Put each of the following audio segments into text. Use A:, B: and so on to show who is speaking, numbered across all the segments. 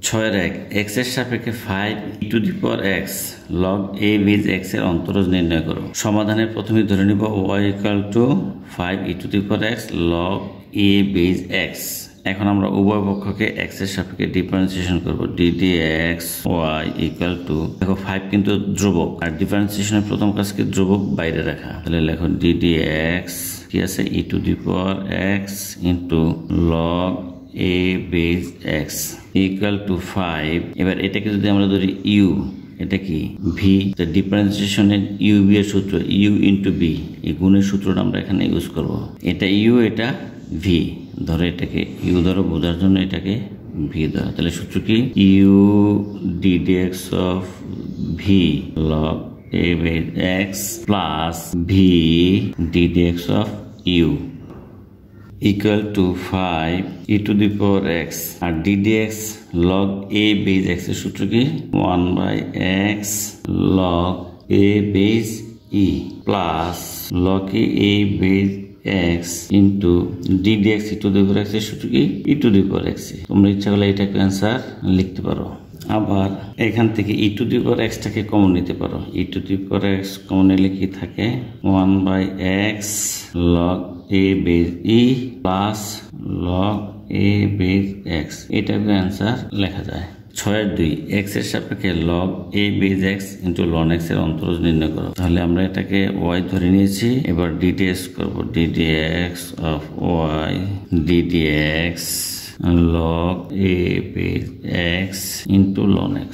A: 6-1 x এর সাপেক্ষে 5 e to the power x log a base x এর অন্তরজ নির্ণয় করো। সমাধানের প্রথমে ধরে নিব y equal to 5 e to the power x log a base x। এখন আমরা উভয় পক্ষকে x এর সাপেক্ষে ডিফারেন্সিয়েশন করব। d dx y equal two, দেখো 5 কিন্তু ধ্রুবক, আর ডিফারেন্সিয়েশনের প্রথম কাজ কি ধ্রুবক বাইরে রাখা। তাহলে লেখো d dx কি আছে e to the power x into log a base x equal to 5। এবার এটাকে যদি আমরা ধরি u, এটা কি v, তো ডিফারেন্সিয়েশনের u b এর সূত্র u ইনটু b, এই গুণের সূত্রটা আমরা এখানে ইউজ করব। এটা u, এটা v, ধরো এটাকে u ধরো, বোঝার জন্য এটাকে v ধরো। তাহলে সূত্র কি u d dx of v log a base x plus v d dx of u equal to 5 e to the power x, আর d dx log a base x এর সূত্র কি 1 by x log a base e plus log a base x into d dx e to the power x এর সূত্র কি e to the power x। তোমরা ইচ্ছা করলে এটাকে অ্যান্সার লিখতে পারো। আবার এখান থেকে e to the power x টাকে কমন নিতে পারো। e to the power x common নিলে কি থাকে 1 by x log a base e plus log a base x, এটাকে অ্যান্সার লেখা যায়। 6-2 x এর সাপেক্ষে log a base x into ln x এর অন্তরজ নির্ণয় করো। তাহলে আমরা এটাকে y ধরে নিয়েছি, এবার d dx করব। d dx of y d dx log a base x into ln x।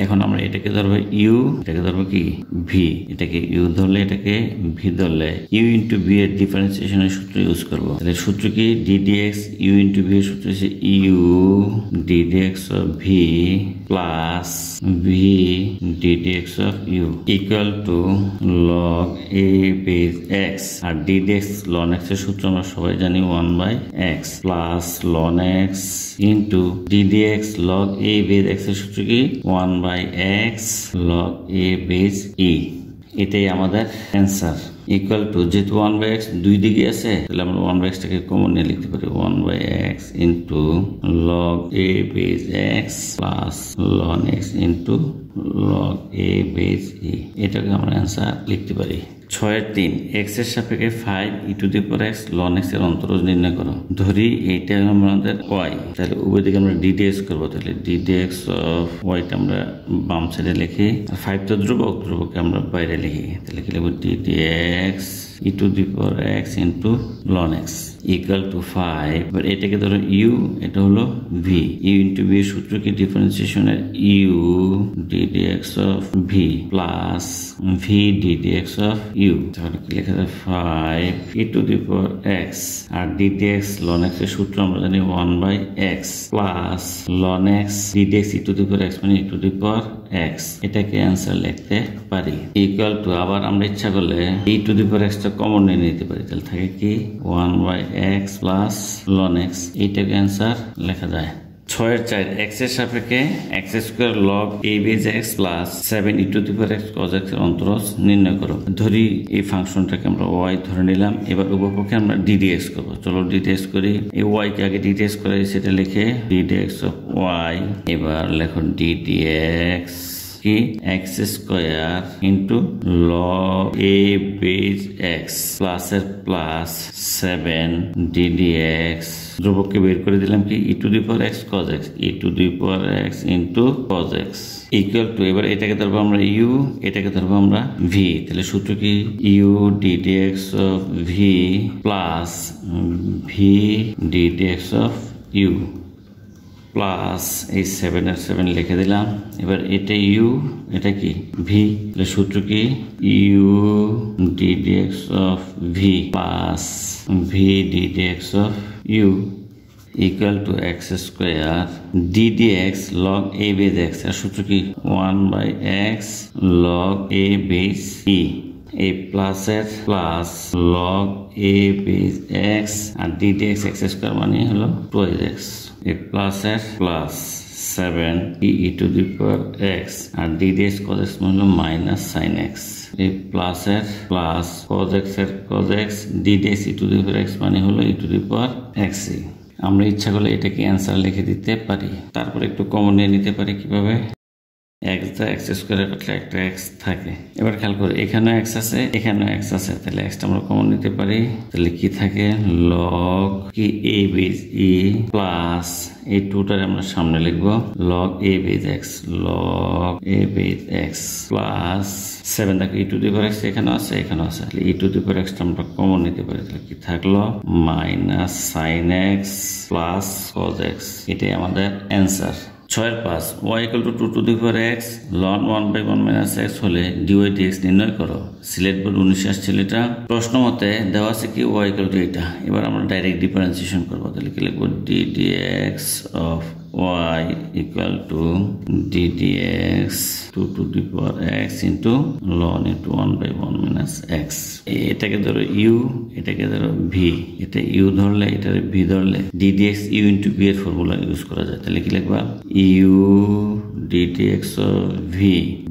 A: এখন আমরা এটাকে ধরবো u, এটাকে ধরবো কি v, এটাকে u ধরলে এটাকে v ধরলে u ইন্টু v এর ডিফারেন্সিয়েশনের সূত্র ইউজ করবো। তাহলে সূত্র কি d dx u into v এর সূত্র হচ্ছে u d dx of v plus v d dx of u equal to log a base x, আর d dx ln x এর সূত্র আমরা সবাই জানি 1 by x plus ln x into d dx log a base x এর সূত্র কি 1 by x log a base e। এটাই আমাদের অ্যান্সার। ইকুয়াল টু, যেহেতু 1 by x দুই দিকে আছে, তাহলে আমরা 1 by x টাকে কমন নিয়ে লিখতে পারি 1 by x into log a base x plus ln x into log a base e, এটাকে আমরা অ্যান্সার লিখতে পারি। 6-3 x এর সাপেক্ষে 5 e to the power x ln x এর অন্তরজ নির্ণয় করো। ধরি এইটা আমাদের y, তাহলে উভয় দিকে আমরা d dx করব। তাহলে d dx অফ y টা আমরা বাম সাইডে লিখি, আর 5 তো ধ্রুবক, ধ্রুবককে আমরা বাইরে লিখি। তাহলে কি লিখব d dx e to the power x into ln x equal to 5। এবার এটাকে ধরো u, এটা হলো v, u into v এর সূত্র কি ডিফারেন্সিয়েশনের u d dx of v plus v d dx of u। তাহলে কি লেখা যায় 5 e to the power x, আর d dx ln x এর সূত্র আমরা জানি 1 by x plus ln x d dx e to the power x মানে e to the power x, এটাকে অ্যান্সার লিখতে পারি। ইকুয়াল টু, আবার আমরা ইচ্ছা করলে e to the power x টা কমন নিয়ে নিতে পারি। তাহলে থাকে কি 1 by x plus ln x, এইটাকে অ্যান্সার লেখা যায়। 6-4 x এর সাপেক্ষে x square log a base x plus 7 e to the power x cos x এর অন্তরজ নির্ণয় করো। ধরি এই ফাংশনটাকে আমরা y ধরে নিলাম, এবার উভয়পক্ষে আমরা d dx করব। চলো d dx করি। এই y কে আগে d dx করাই, সেটা লিখে d dx of y, এবার লেখো d dx কি x square into log a base x plus এর প্লাস 7 d dx, ধ্রুবককে বের করে দিলাম কি e to the power x cos x, e to the power x into cos x equal to, এবার এটাকে ধরবো আমরা u, এটাকে ধরবো আমরা v। তাহলে সূত্র কি u d dx of v plus v d dx of u plus এই 7 আর 7 লিখে দিলাম। এবার এটা u, এটা কি v, তাহলে সূত্র কি u d dx of v plus v d dx of u equal two x square d dx log a base x, আর সূত্র কি 1 by x log a base e, a plus এর plus log a base x, আর d dx x square মানে হলো 2x, a plus এর plus 7 e to the power x, আর d dx cos x মানে minus sin x, a plus এর plus cos x এর cos x, d dx e to the power x মানে হলো e to the power x। আমরা ইচ্ছা করলে এটাকে অ্যান্সার লিখে দিতে পারি। তারপর একটু কমন নিয়ে নিতে পারি কিভাবে, এক্স দা এক্স স্কোয়ারের কাটলে একটা এক্স থাকে। এবার খেয়াল করে এখানেও এক্স আছে এখানেও এক্স আছে, তাহলে এক্সটা আমরা কমন নিতে পারি। তাহলে কি থাকে, লগ কি এ বেজ ই প্লাস এই টুটারে আমরা সামনে লিখবো লগ এ বেজ এক্স, লগ এ বেজ এক্স প্লাস 7 দেখো ই টু দি পাওয়ার এক্স এখানেও আছে এখানেও আছে, তাহলে ই টু দি পাওয়ার এক্সটা আমরা কমন নিতে পারি। তাহলে কি থাকলো minus sine x plus cos x, এটাই আমাদের answer. 6-5 y = 2 to the power x ln 1/1 - x হলে dy dx নির্ণয় করো। সিলেট বোর্ড 19 আসছিল এটা। প্রশ্ন মতে দেওয়া আছে কি y = এটা। এবার আমরা ডাইরেক্ট ডিফারেন্সিয়েশন করব। তাহলে কি লিখব, ddx of y = ddx 2 to the power x into ln into 1/1 - x। এটাকে ধরো u, এটাকে ধরো v, এটা u ধরলে এটারে v ধরলে ddx u into v এর ফর্মুলা ইউজ করা যায়। তাহলে কি লিখবা, u ddx of v,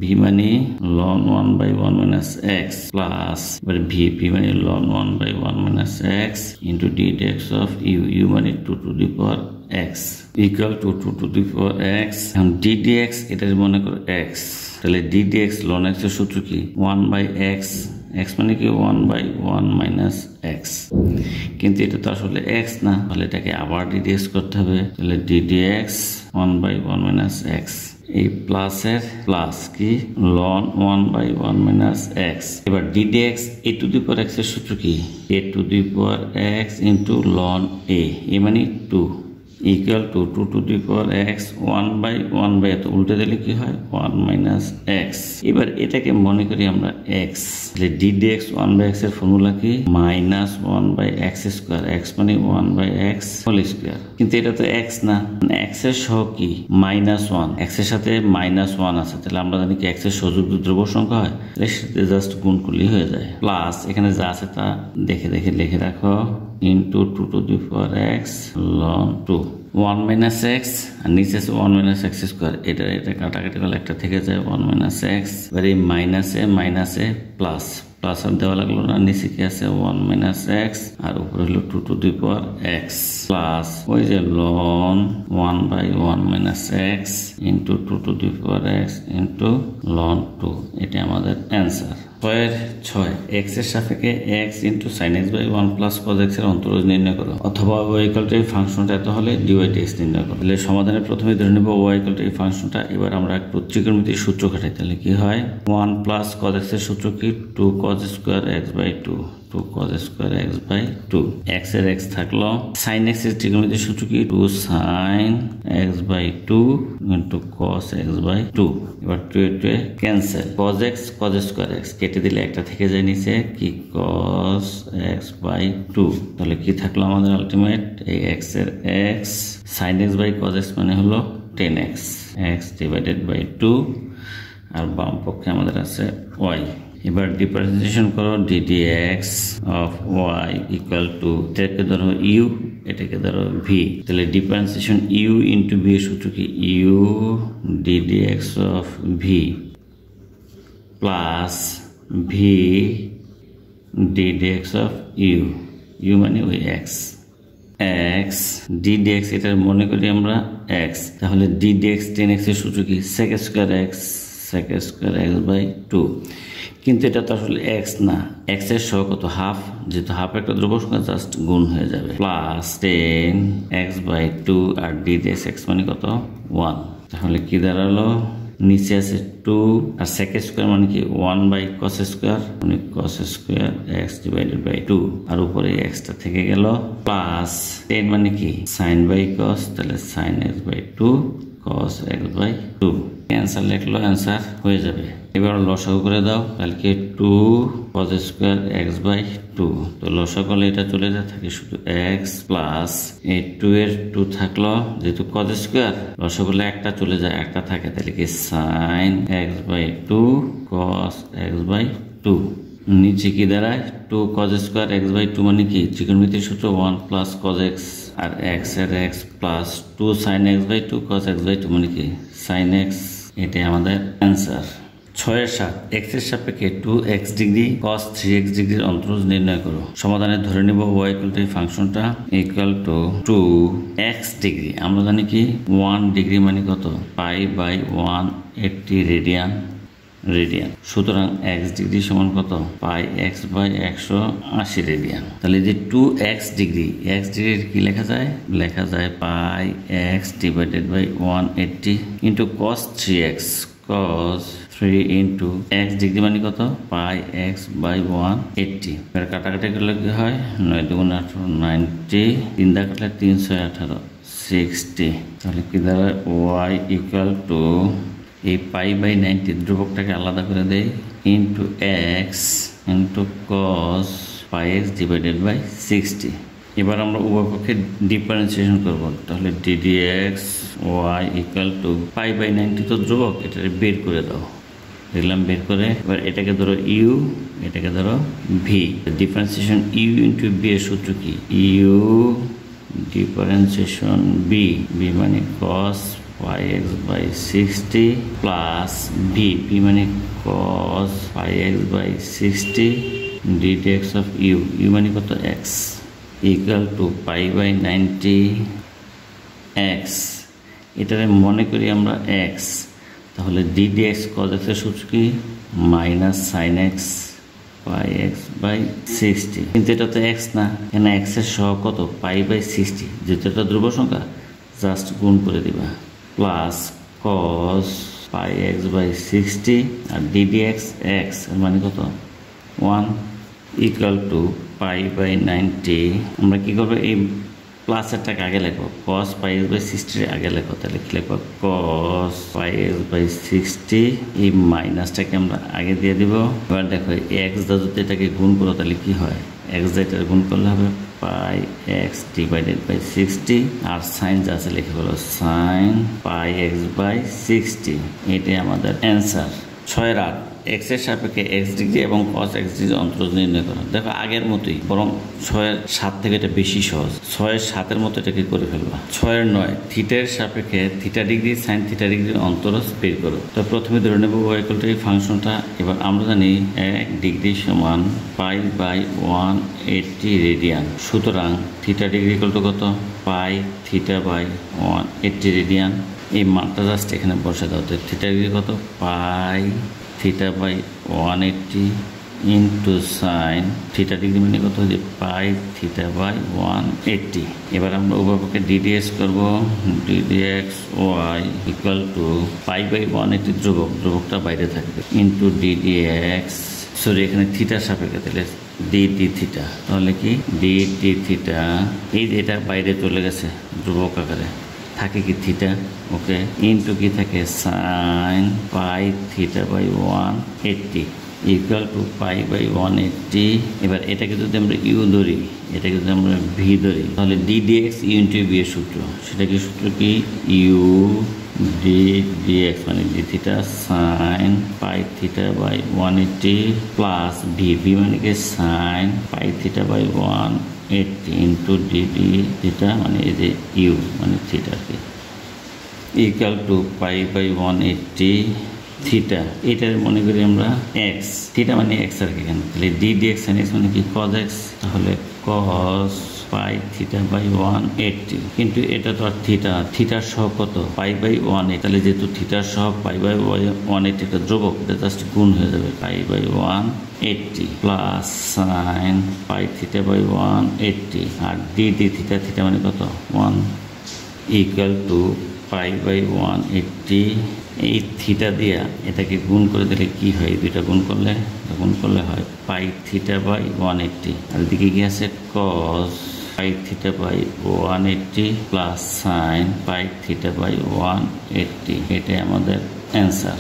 A: v মানে ln 1/1 - x প্লাস এবার v মানে ln 1/1 - x into ddx of u মানে 2 to the power x equal to 2 to the power x। এখন ddx এটার মনে করো x, তাহলে ddx ln x এর সূত্র কি 1/x, x মানে কি 1/1 - x, কিন্তু এটা তো আসলে x না, তাহলে এটাকে আবার ddx করতে হবে। তাহলে ddx 1/1 - x, এই প্লাসের প্লাস কি ln 1/1 - x। এবার ddx a to the power x এর সূত্র কি a to the power x into ln a, মানে 2 equal to 2 to the power x 1/1 এত উল্টে দিলে কি হয় 1 - x। এবার এটাকে মনে করি আমরা x, তাহলে ddx 1/x এর ফর্মুলা কি -1/x², x মানে 1/x হোল স্কয়ার, কিন্তু এটা তো x না, x এর সহগ কি -1, x এর সাথে -1 আছে, তাহলে আমরা জানি কি x এর সহযোগ ধ্রুব সংখ্যা হয়, তাহলে সেটা জাস্ট গুণ করলেই হয়ে যায়। প্লাস এখানে যা আছে তা দেখে দেখে লিখে রাখো into 2 to the power x ln 2 1 - x আর নিচে আছে 1 - x², এটা কাটাকাটি করলে একটা থেকে যায় 1 - x, এবার এই মাইনাসে প্লাস আর দেওয়া লাগলো না, নিচে কি আছে 1 - x আর উপরে হলো 2 to the power x plus ওই যে ln 1/1 - x into 2 to the power x into ln 2, এটা আমাদের অ্যান্সার। 6 x এর সাপেক্ষে x into sin x/1 plus cos x এর অন্তরজ নির্ণয় করো, অথবা y = এই ফাংশনটা এত হলে dy dx নির্ণয় করো। তাহলে সমাধানের প্রথমে ধরে নেব y = এই ফাংশনটা। এবার আমরা একটু ত্রিকোণমিতির সূত্র খাটাই, তাহলে কি হয় 1 plus cos x এর সূত্র কি 2 cos square x/2, 2 cos square x/2, x এর x থাকলো, sin x এর ত্রিকোণমিতির সূত্র কি 2 sin x/2 into cos x/2। এবার 2 cancel, cos x cos square x কেটে দিলে একটা থেকে যায় নিচে কি cos x/2, তাহলে কি থাকলো আমাদের আলটিমেট এই x এর x sin x/cos x মানে হলো 10x, x /2, আর বাম পক্ষে আমাদের আছে y। এবার ডিফারেন্সিয়েশন করো ddx of y = এটাকে ধরো u এটাকে ধরো v, তাহলে ডিফারেন্সিয়েশন u into v এর সূত্র কি u ddx of v plus v ddx of u মানে ওই x ddx, এটার মনে করি আমরা x, তাহলে ddx 10x এর সূত্র কি sec² x x²x/2, কিন্তু এটা তো আসলে x না, x এর সহগ কত হাফ, যেহেতু হাফ একটা ধ্রুব সংখ্যা জাস্ট গুণ হয়ে যাবে, প্লাস 10x/2 আর ddx x মানে কত 1, তাহলে কি দাঁড়ালো নিচে আছে 2 আর sec² মানে কি 1/cos² মানে cos² x/2 আর উপরে xটা থেকে গেল, প্লাস 10 মানে কি sin/cos, তাহলে sin x/2 cos x/2। Answer লিখলো, অ্যান্সার হয়ে যাবে। এবার লসাগু করে দাও, তাহলে কি 2 cos² x/2, তো লসাগু করলে এটা চলে যায়, থাকে শুধু x প্লাস এই 2 এর 2 থাকলো, যেহেতু cos² লসাগু করলে একটা চলে যায় একটা থাকে, তাহলে কি sin x/2 cos x/2, নিচে কি দাঁড়ায় 2 cos² x/2 মানে কি ত্রিকোণমিতির সূত্র 1 plus cos x আর x এর x plus 2 sin x/2 cos x/2 মানে কি sin x, এটাই আমাদের অ্যান্সার। 6 এর 7 x এর সাপেক্ষে 2x ডিগ্রি cos 3x ডিগ্রির অন্তরজ নির্ণয় করো। সমাধানে ধরে নিব y এই ফাংশনটা ইকুয়াল টু 2x ডিগ্রি। আমরা জানি কি 1 ডিগ্রি মানে কত, পাই বাই 180 রেডিয়ান। সুতরাং x ডিগ্রি সমান কত, পাই x বাই 180 রেডিয়ান। তাহলে যে 2x ডিগ্রি, x ডিগ্রি কি লেখা যায় pi x divided by 180 into cos 3x, cos 3 ইন্টু x ডিগ্রি মানে কত, পাই x বাই 180। এবার কাটাকাটি করলে কি হয়, 9 2 18 90, 3 দা কাটলে 3 6 18 60। তাহলে কি দাঁড়ায় y ইকুয়াল টু এই পাই বাই 90 ধ্রুবকটাকে আলাদা করে দেয় into x into cos pi x divided by 60। এবার আমরা উভয় পক্ষে ডিফারেন্সিয়েশন করব। তাহলে d d x y equal to pi by 90 তো ধ্রুবক, এটা বের করে দাও। দেখলাম বের করে, এবার এটাকে ধরো ইউ, এটাকে ধরো V. Differentiation U into V এর সূত্র কি, ইউ ডিফারেন্সিয়েশন বি, বি মানে cos pi x by 60 plus V, V মানে cos pi x by 60 d d X of U, U মানে কত X, equal to pi by 90 X. এটারে মনে করি আমরা এক্স। তাহলে ডিডি এক্স cos এক্স এর সূত্র কি, minus sine x pi x by 60। কিন্তু এটা তো এক্স না, কেন এক্স এর সহগ কত, পাই বাই 60, যেহেতু এটা ধ্রুব সংখ্যা জাস্ট গুণ করে দিবা, plus cos pi x by 60 আর ডিডি এক্স এক্স মানে কত 1 ইকুয়াল টু পাই বাই 90। আমরা কি করবো, এই প্লাসেরটাকে আগে লিখবো, cos পাই এক্স বাই 60 আগে লেখো। তাহলে কি লিখবো, cos পাই এক্স বাই 60, এই মাইনাসটাকে আমরা আগে দিয়ে দিব। এবার দেখো এক্স দা যদি এটাকে গুণ করো তাহলে কি হয়, এক্স দা এটা গুণ করলে হবে পাই এক্স ডিভাইডেড বাই 60 আর সাইন যা আছে লিখে ফেলো সাইন পাই এক্স বাই 60। এটাই আমাদের অ্যান্সার। 6 8 এক্স এর সাপেক্ষে এক্স ডিগ্রি এবং cos x ডিগ্রি অন্তরজ নির্ণয় করো। দেখো আগের মতোই, বরং 6 এর 7 থেকে এটা বেশি সহজ। 6 এর 7 এর মতো এটাকে করে ফেলবা। 6 এর 9 থিটার সাপেক্ষে থিটা ডিগ্রি সাইন থিটা ডিগ্রির অন্তরজ বের করো। তো প্রথমে ধরে নেব y এই ফাংশনটা। এবার আমরা জানি 1 ডিগ্রি সমান পাই বাই 180 রেডিয়ান। সুতরাং থিটা ডিগ্রি কত, পাই থিটা বাই 180 রেডিয়ান। এই মানটা জাস্ট এখানে বসে দাও। তো থিটা ডিগ্রি কত, pi theta by 180 into sine theta degree মানে কত হচ্ছে পাই থিটা বাই 180। এবার আমরা উভয়পক্ষে ডিডিএক্স করবো, d d x Y equal to pi by 180 ধ্রুবকটা বাইরে থাকবে ইন্টু ডিডিএক্স, সরি এখানে থিটার সাপেক্ষে তাহলে ডিডি থিটা, তাহলে কি ডিডি থিটা, এই যে এটা বাইরে চলে গেছে ধ্রুবক আকারে, থাকে কি থিটা, ওকে, ইন্টু কি থাকে sine pi theta by 180 equal to pi by 180। এবার এটাকে যদি আমরা ইউ ধরি, এটাকে যদি আমরা ভি ধরি, তাহলে ডিডিএক্স ইউ ইন্টু বি এর সূত্র, সেটা কি সূত্র কি, ইউ ডিডিএক্স মানে d theta sine pi theta by 180 plus v, v মানে কি sine pi theta by 180 into d d theta মানে এই যে ইউ মানে থিটা কি equal to pi by 180 theta. এটার মনে করি আমরা এক্স, থিটা মানে এক্স আর কি এখানে, তাহলে ডিডি এক্স সাইন এক্স মানে কি কজ এক্স, তাহলে কস পাই থিটা বাই 180। কিন্তু এটা তো আর থিটার সহ কত, পাই বাই 180, তাহলে যেহেতু থিটার সহ পাই বাই 180 একটা ধ্রুবক, এটা জাস্ট গুণ হয়ে যাবে pi by 180 plus sine pi theta by 180 আর ডিডি থিটা, থিটা মানে কত 1 ইকুয়াল টু পাই বাই 180। এই থিটা দিয়া এটাকে গুণ করে দিলে কি হয়, দুইটা গুণ করলে হয় পাই থিটা বাই 180, আর এদিকে কি আছে cos pi theta by 180 plus sine pi theta by 180। এটাই আমাদের অ্যান্সার।